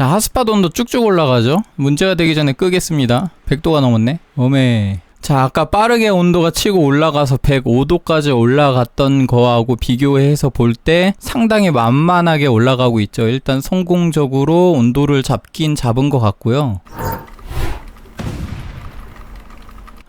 자, 핫스팟 온도 쭉쭉 올라가죠. 문제가 되기 전에 끄겠습니다. 100도가 넘었네. 어메. 자, 아까 빠르게 온도가 치고 올라가서 105도까지 올라갔던 거하고 비교해서 볼 때 상당히 만만하게 올라가고 있죠. 일단 성공적으로 온도를 잡은 것 같고요.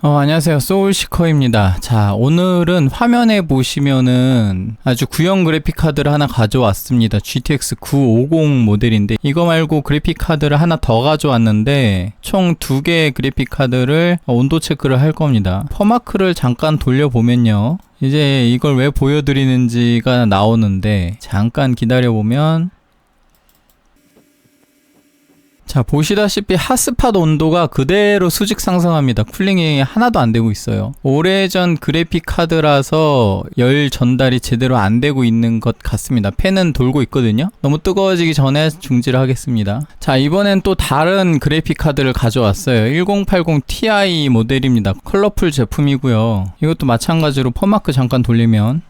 안녕하세요. 소울시커입니다. 자, 오늘은 화면에 보시면은 아주 구형 그래픽 카드를 하나 가져왔습니다. GTX 950 모델인데 이거 말고 그래픽 카드를 하나 더 가져왔는데 총 2개의 그래픽 카드를 온도 체크를 할 겁니다. 퍼마크를 잠깐 돌려보면요. 이제 이걸 왜 보여드리는지가 나오는데 잠깐 기다려보면 자, 보시다시피 핫스팟 온도가 그대로 수직 상승합니다. 쿨링이 하나도 안 되고 있어요. 오래전 그래픽 카드라서 열 전달이 제대로 안 되고 있는 것 같습니다. 팬은 돌고 있거든요. 너무 뜨거워지기 전에 중지를 하겠습니다. 자, 이번엔 또 다른 그래픽 카드를 가져왔어요. 1080 Ti 모델입니다. 컬러풀 제품이고요. 이것도 마찬가지로 퍼마크 잠깐 돌리면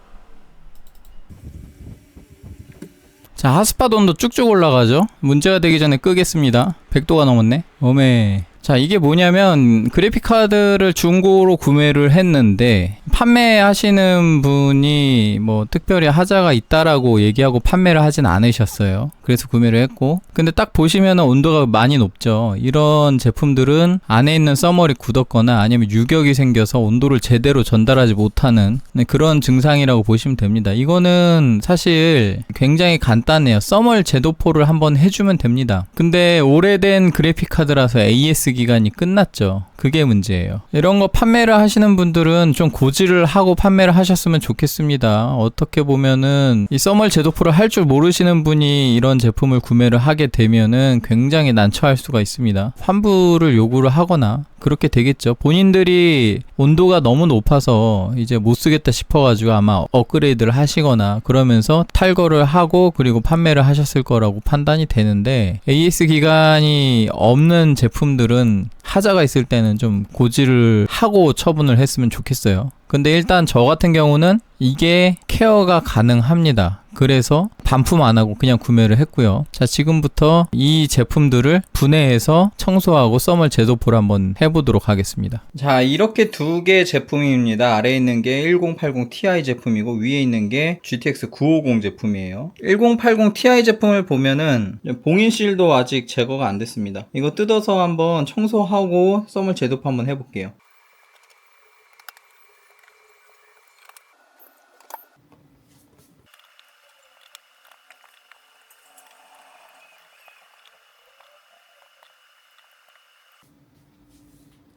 자, 핫스팟 온도 쭉쭉 올라가죠. 문제가 되기 전에 끄겠습니다. 100도가 넘었네. 어메. 자, 이게 뭐냐면 그래픽 카드를 중고로 구매를 했는데 판매하시는 분이 뭐 특별히 하자가 있다라고 얘기하고 판매를 하진 않으셨어요. 그래서 구매를 했고, 근데 딱 보시면 온도가 많이 높죠. 이런 제품들은 안에 있는 써멀이 굳었거나 아니면 유격이 생겨서 온도를 제대로 전달하지 못하는 그런 증상이라고 보시면 됩니다. 이거는 사실 굉장히 간단해요. 써멀 제도포를 한번 해주면 됩니다. 근데 오래된 그래픽 카드라서 AS 기간이 끝났죠. 그게 문제예요. 이런 거 판매를 하시는 분들은 좀 고지를 하고 판매를 하셨으면 좋겠습니다. 어떻게 보면은 이 써멀 제도포를 할 줄 모르시는 분이 이런 제품을 구매를 하게 되면은 굉장히 난처할 수가 있습니다. 환불을 요구를 하거나 그렇게 되겠죠. 본인들이 온도가 너무 높아서 이제 못 쓰겠다 싶어가지고 아마 업그레이드를 하시거나 그러면서 탈거를 하고 그리고 판매를 하셨을 거라고 판단이 되는데, AS 기간이 없는 제품들은 하자가 있을 때는 좀 고지를 하고 처분을 했으면 좋겠어요. 근데 일단 저 같은 경우는 이게 케어가 가능합니다. 그래서 반품 안 하고 그냥 구매를 했고요. 자, 지금부터 이 제품들을 분해해서 청소하고 써멀 제도포를 한번 해보도록 하겠습니다. 자, 이렇게 2개 제품입니다. 아래에 있는 게 1080 Ti 제품이고 위에 있는 게 GTX 950 제품이에요. 1080 Ti 제품을 보면은 봉인실도 아직 제거가 안 됐습니다. 이거 뜯어서 한번 청소하고 써멀 제도포 한번 해볼게요.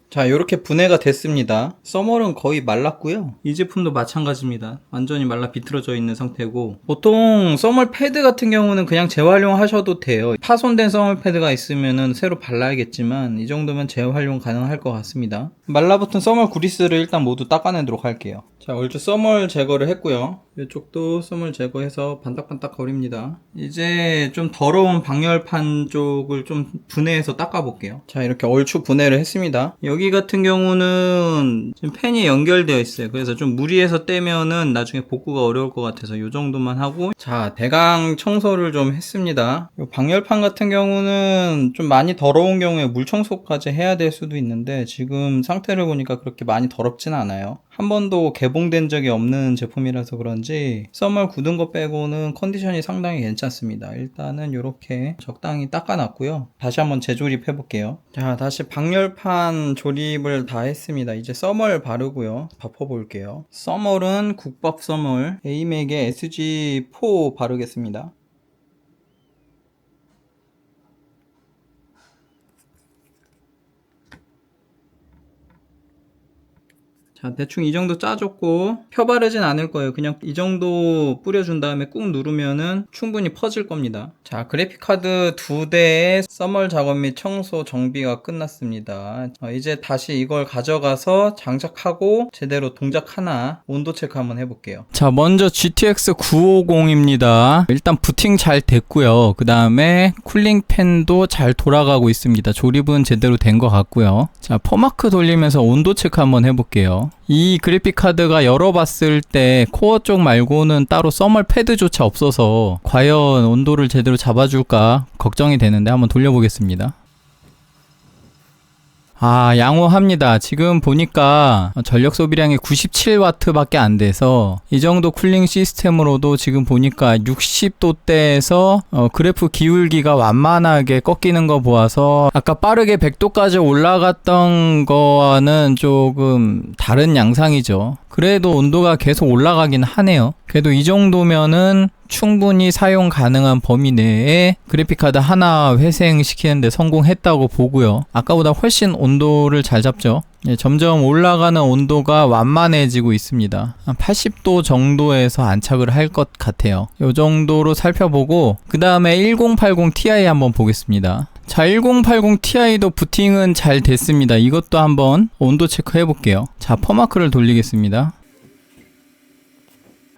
자, 이렇게 분해가 됐습니다. 써멀은 거의 말랐고요. 이 제품도 마찬가지입니다. 완전히 말라 비틀어져 있는 상태고, 보통 써멀 패드 같은 경우는 그냥 재활용 하셔도 돼요. 파손된 써멀 패드가 있으면은 새로 발라야겠지만 이 정도면 재활용 가능할 것 같습니다. 말라붙은 써멀 구리스를 일단 모두 닦아내도록 할게요. 자, 얼추 써멀 제거를 했고요. 이쪽도 써멀 제거해서 반딱반딱 거립니다. 이제 좀 더러운 방열판 쪽을 좀 분해해서 닦아볼게요. 자, 이렇게 얼추 분해를 했습니다. 여기 같은 경우는 지금 팬이 연결되어 있어요. 그래서 좀 무리해서 떼면은 나중에 복구가 어려울 것 같아서 이 정도만 하고, 자, 대강 청소를 좀 했습니다. 이 방열판 같은 경우는 좀 많이 더러운 경우에 물 청소까지 해야 될 수도 있는데 지금 상태를 보니까 그렇게 많이 더럽진 않아요. 한 번도 개봉된 적이 없는 제품이라서 그런지 써멀 굳은 거 빼고는 컨디션이 상당히 괜찮습니다. 일단은 이렇게 적당히 닦아놨고요. 다시 한번 재조립해 볼게요. 자, 다시 방열판 조립을 다 했습니다. 이제 써멀 바르고요. 덮어볼게요. 써멀은 국밥 써멀 에이맥의 SG4 바르겠습니다. 자, 대충 이 정도 짜줬고 펴바르진 않을 거예요. 그냥 이 정도 뿌려준 다음에 꾹 누르면은 충분히 퍼질 겁니다. 자, 그래픽카드 2대의 써멀 작업 및 청소 정비가 끝났습니다. 이제 다시 이걸 가져가서 장착하고 제대로 동작하나 온도 체크 한번 해볼게요. 자, 먼저 GTX 950입니다. 일단 부팅 잘 됐고요. 그 다음에 쿨링 팬도 잘 돌아가고 있습니다. 조립은 제대로 된 것 같고요. 자, 퍼마크 돌리면서 온도 체크 한번 해볼게요. 같아요. 이 그래픽카드가 열어봤을 때 코어 쪽 말고는 따로 써멀 패드조차 없어서 과연 온도를 제대로 잡아줄까 걱정이 되는데 한번 돌려보겠습니다. 양호합니다. 지금 보니까 전력 소비량이 97W 밖에 안 돼서 이 정도 쿨링 시스템으로도 지금 보니까 60도대에서 그래프 기울기가 완만하게 꺾이는 거 보아서 아까 빠르게 100도까지 올라갔던 거와는 조금 다른 양상이죠. 그래도 온도가 계속 올라가긴 하네요. 그래도 이 정도면은 충분히 사용 가능한 범위 내에 그래픽카드 하나 회생시키는데 성공했다고 보고요. 아까보다 훨씬 온도를 잘 잡죠. 점점 올라가는 온도가 완만해지고 있습니다. 한 80도 정도에서 안착을 할 것 같아요. 이 정도로 살펴보고 그 다음에 1080 Ti 한번 보겠습니다. 자, 1080 Ti도 부팅은 잘 됐습니다. 이것도 한번 온도 체크 해볼게요. 자, 퍼마크를 돌리겠습니다.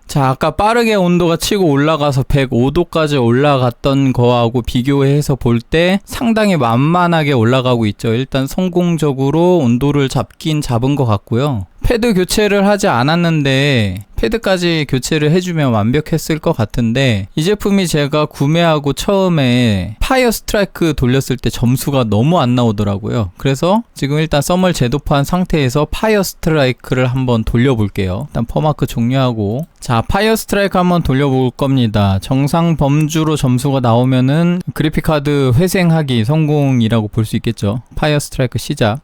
자, 아까 빠르게 온도가 치고 올라가서 105도까지 올라갔던 거하고 비교해서 볼 때 상당히 완만하게 올라가고 있죠. 일단 성공적으로 온도를 잡은 것 같고요. 패드 교체를 하지 않았는데 패드까지 교체를 해주면 완벽했을 것 같은데 이 제품이 제가 구매하고 처음에 파이어 스트라이크 돌렸을 때 점수가 너무 안 나오더라고요. 그래서 지금 일단 써멀 제도판 상태에서 파이어 스트라이크를 한번 돌려볼게요. 일단 퍼마크 종료하고 자, 파이어 스트라이크 한번 돌려볼 겁니다. 정상 범주로 점수가 나오면은 그래픽카드 회생하기 성공이라고 볼 수 있겠죠. 파이어 스트라이크 시작.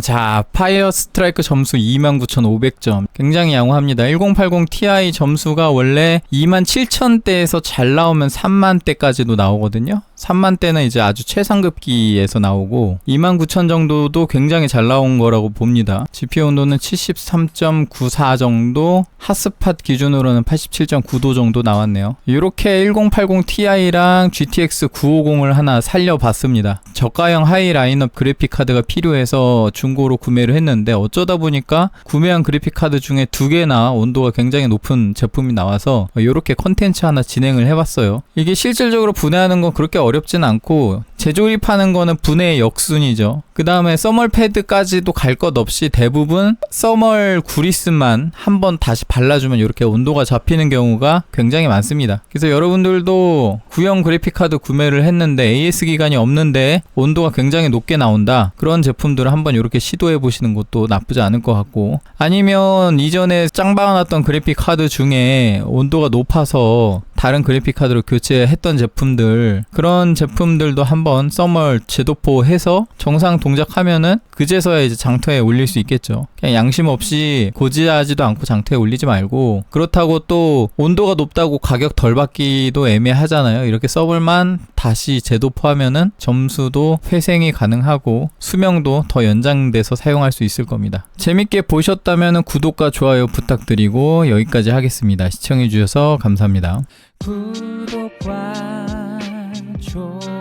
자, 파이어 스트라이크 점수 29,500점. 굉장히 양호합니다. 1080 Ti 점수가 원래 27,000대에서 잘 나오면 30,000대까지도 나오거든요. 30,000대는 이제 아주 최상급기에서 나오고 29,000 정도도 굉장히 잘 나온 거라고 봅니다. GPU 온도는 73.94 정도, 핫스팟 기준으로는 87.9도 정도 나왔네요. 이렇게 1080 Ti랑 GTX 950을 하나 살려봤습니다. 저가형 하이 라인업 그래픽 카드가 필요해서 중고로 구매를 했는데 어쩌다 보니까 구매한 그래픽 카드 중에 2개나 온도가 굉장히 높은 제품이 나와서 이렇게 컨텐츠 하나 진행을 해봤어요. 이게 실질적으로 분해하는 건 그렇게 어렵진 않고 재조립하는 거는 분해의 역순이죠. 그 다음에 써멀 패드까지도 갈 것 없이 대부분 써멀 구리스만 한번 다시 발라주면 이렇게 온도가 잡히는 경우가 굉장히 많습니다. 그래서 여러분들도 구형 그래픽카드 구매를 했는데 AS 기간이 없는데 온도가 굉장히 높게 나온다. 그런 제품들을 한번 이렇게 시도해 보시는 것도 나쁘지 않을 것 같고, 아니면 이전에 짱 박아놨던 그래픽카드 중에 온도가 높아서 다른 그래픽카드로 교체했던 제품들, 그런 제품들도 한번 써멀 제도포 해서 정상 동작하면은 그제서야 이제 장터에 올릴 수 있겠죠. 그냥 양심 없이 고지하지도 않고 장터에 올리지 말고, 그렇다고 또 온도가 높다고 가격 덜 받기도 애매하잖아요. 이렇게 써볼만 다시 제도포하면은 점수도 회생이 가능하고 수명도 더 연장돼서 사용할 수 있을 겁니다. 재밌게 보셨다면 구독과 좋아요 부탁드리고 여기까지 하겠습니다. 시청해주셔서 감사합니다. 구독과 좋아요